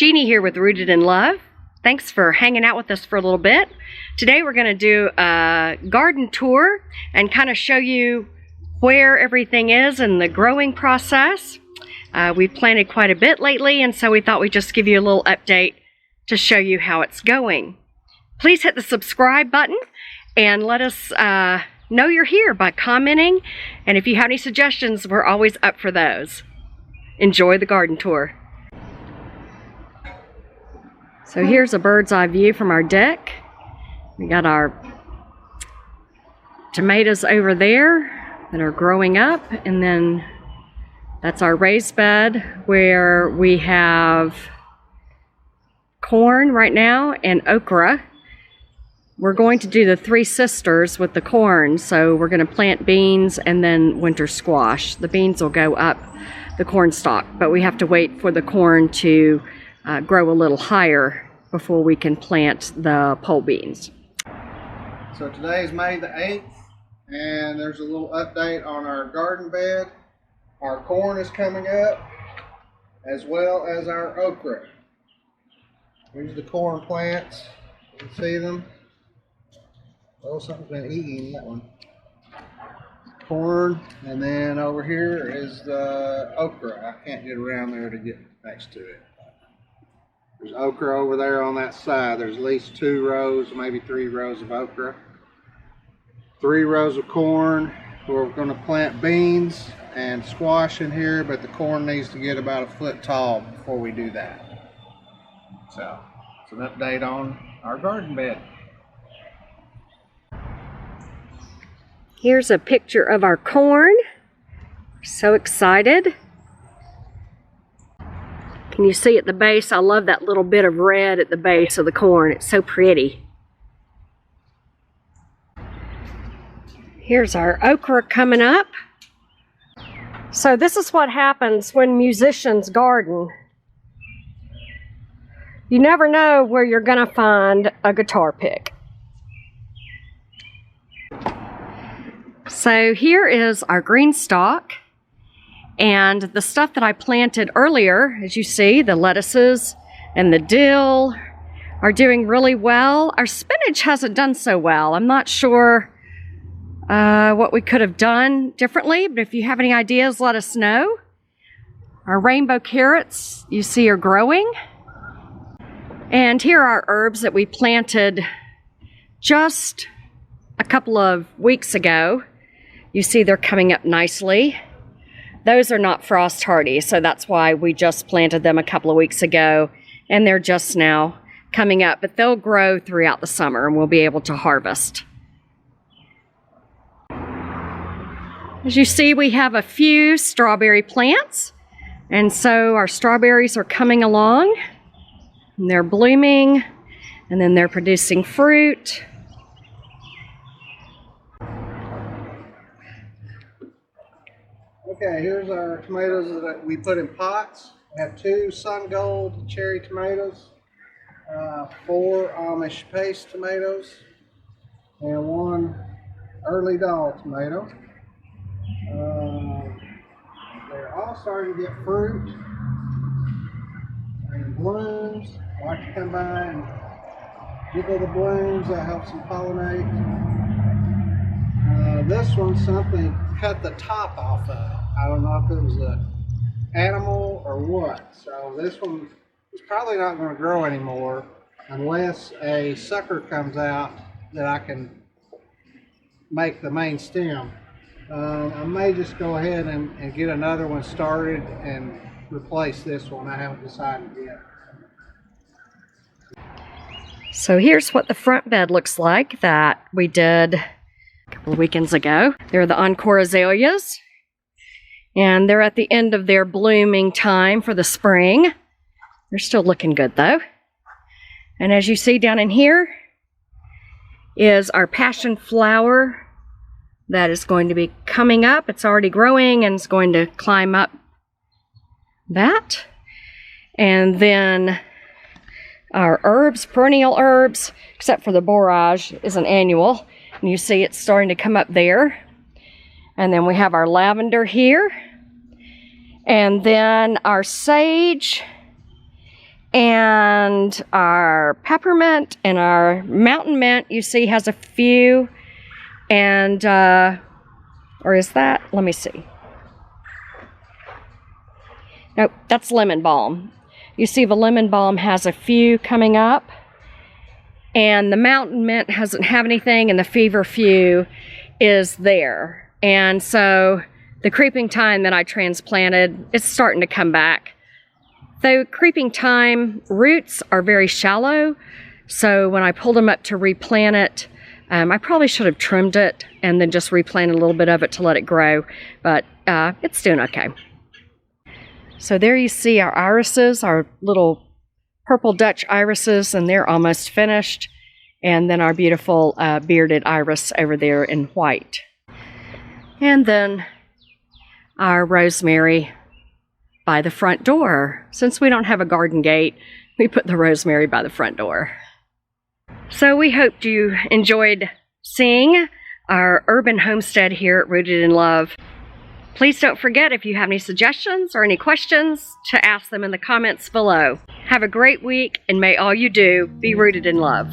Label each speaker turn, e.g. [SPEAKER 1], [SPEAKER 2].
[SPEAKER 1] Jeannie here with Rooted in Love. Thanks for hanging out with us for a little bit. Today we're going to do a garden tour and kind of show you where everything is in the growing process. We've planted quite a bit lately, and so we thought we'd just give you a little update to show you how it's going. Please hit the subscribe button and let us know you're here by commenting. And if you have any suggestions, we're always up for those. Enjoy the garden tour. So here's a bird's eye view from our deck. We got our tomatoes over there that are growing up, and then that's our raised bed where we have corn right now and okra. We're going to do the three sisters with the corn, so we're going to plant beans and then winter squash. The beans will go up the corn stalk, but we have to wait for the corn to grow a little higher before we can plant the pole beans.
[SPEAKER 2] So today is May the 8th, and there's a little update on our garden bed. Our corn is coming up, as well as our okra. Here's the corn plants. You can see them. Oh, something's been eating that one. Corn, and then over here is the okra. I can't get around there to get next to it. There's okra over there on that side. There's at least 2 rows, maybe 3 rows of okra. 3 rows of corn. We're going to plant beans and squash in here, but the corn needs to get about 1 foot tall before we do that. So, it's an update on our garden bed.
[SPEAKER 1] Here's a picture of our corn. We're so excited. Can you see at the base? I love that little bit of red at the base of the corn. It's so pretty. Here's our okra coming up. So this is what happens when musicians garden. You never know where you're going to find a guitar pick. So here is our green stalk. And the stuff that I planted earlier, as you see, the lettuces and the dill are doing really well. Our spinach hasn't done so well. I'm not sure what we could have done differently, but if you have any ideas, let us know. Our rainbow carrots, you see, are growing. And here are our herbs that we planted just a couple of weeks ago. You see they're coming up nicely. Those are not frost hardy, so that's why we just planted them a couple of weeks ago, and they're just now coming up, but they'll grow throughout the summer and we'll be able to harvest. As you see, we have a few strawberry plants, and so our strawberries are coming along, and they're blooming, and then they're producing fruit.
[SPEAKER 2] Okay, here's our tomatoes that we put in pots. We have 2 Sun Gold cherry tomatoes, 4 Amish paste tomatoes, and 1 Early Doll tomato. They're all starting to get fruit and blooms. I like to come by and giggle the blooms. That helps them pollinate. This one, something cut the top off of. I don't know if it was an animal or what. So this one is probably not going to grow anymore unless a sucker comes out that I can make the main stem. I may just go ahead and get another one started and replace this one. I haven't decided yet.
[SPEAKER 1] So here's what the front bed looks like that we did a couple of weekends ago. They're the Encore Azaleas, and they're at the end of their blooming time for the spring. They're still looking good though. And as you see down in here is our passion flower that is going to be coming up. It's already growing and it's going to climb up that. And then our herbs, perennial herbs, except for the borage, is an annual. And you see it's starting to come up there. And then we have our lavender here. And then our sage And our peppermint and our mountain mint, you see, has a few. And, or is that? Let me see. Nope, that's lemon balm. You see the lemon balm has a few coming up. And the mountain mint doesn't have anything, and the feverfew is there. And so the creeping thyme that I transplanted is starting to come back. Though creeping thyme roots are very shallow, so when I pulled them up to replant it, I probably should have trimmed it and then just replanted a little bit of it to let it grow, but it's doing okay. So there you see our irises, our little purple Dutch irises, and they're almost finished. And then our beautiful bearded iris over there in white. And then our rosemary by the front door. Since we don't have a garden gate, we put the rosemary by the front door. So we hope you enjoyed seeing our urban homestead here at Rooted in Love. Please don't forget, if you have any suggestions or any questions, to ask them in the comments below. Have a great week, and may all you do be rooted in love.